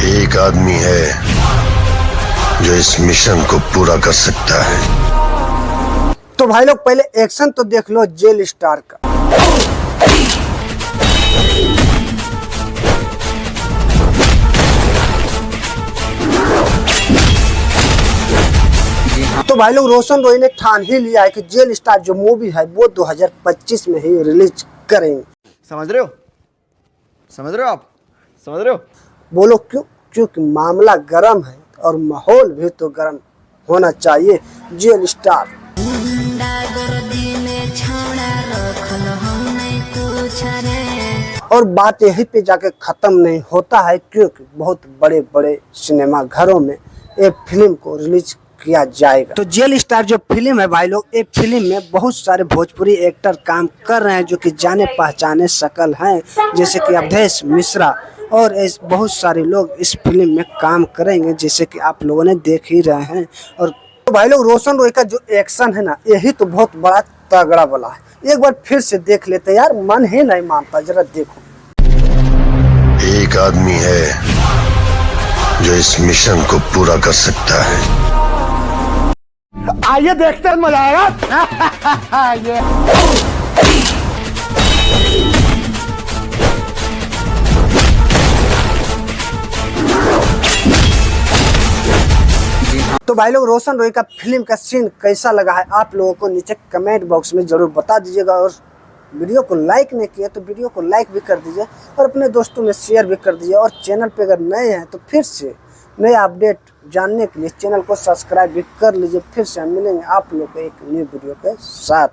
एक आदमी है जो इस मिशन को पूरा कर सकता है। तो भाई लोग पहले एक्शन तो देख लो जेल स्टार का। तो भाई लोग रोशन रोई ने ठान ही लिया है कि जेल स्टार जो मूवी है वो 2025 में ही रिलीज करेंगे। समझ रहे हो? समझ रहे हो आप? समझ रहे हो? बोलो क्यों? क्योंकि मामला गर्म है और माहौल भी तो गर्म होना चाहिए। जेल स्टार और बात यहीं पे जाके खत्म नहीं होता है, क्योंकि बहुत बड़े बड़े सिनेमा घरों में ये फिल्म को रिलीज किया जाएगा। तो जेल स्टार जो फिल्म है भाई लोग, ये फिल्म में बहुत सारे भोजपुरी एक्टर काम कर रहे हैं जो कि जाने पहचाने शकल हैं, जैसे कि अवधेश मिश्रा और ऐसे बहुत सारे लोग इस फिल्म में काम करेंगे, जैसे कि आप लोगों ने देख ही रहे हैं। और तो भाई लोग रोशन रोय का जो एक्शन है ना, यही तो बहुत बड़ा तगड़ा वाला है। एक बार फिर से देख लेते यार, मन ही नहीं मानता, जरा देखो। एक आदमी है जो इस मिशन को पूरा कर सकता है। आइए देखते हैं, मजा आएगा। तो भाई लोग रोशन रोय का फिल्म का सीन कैसा लगा है आप लोगों को नीचे कमेंट बॉक्स में जरूर बता दीजिएगा। और वीडियो को लाइक नहीं किया तो वीडियो को लाइक भी कर दीजिए और अपने दोस्तों में शेयर भी कर दीजिए। और चैनल पे अगर नए हैं तो फिर से नए अपडेट जानने के लिए चैनल को सब्सक्राइब भी कर लीजिए। फिर से हम मिलेंगे आप लोग को एक न्यू वीडियो के साथ।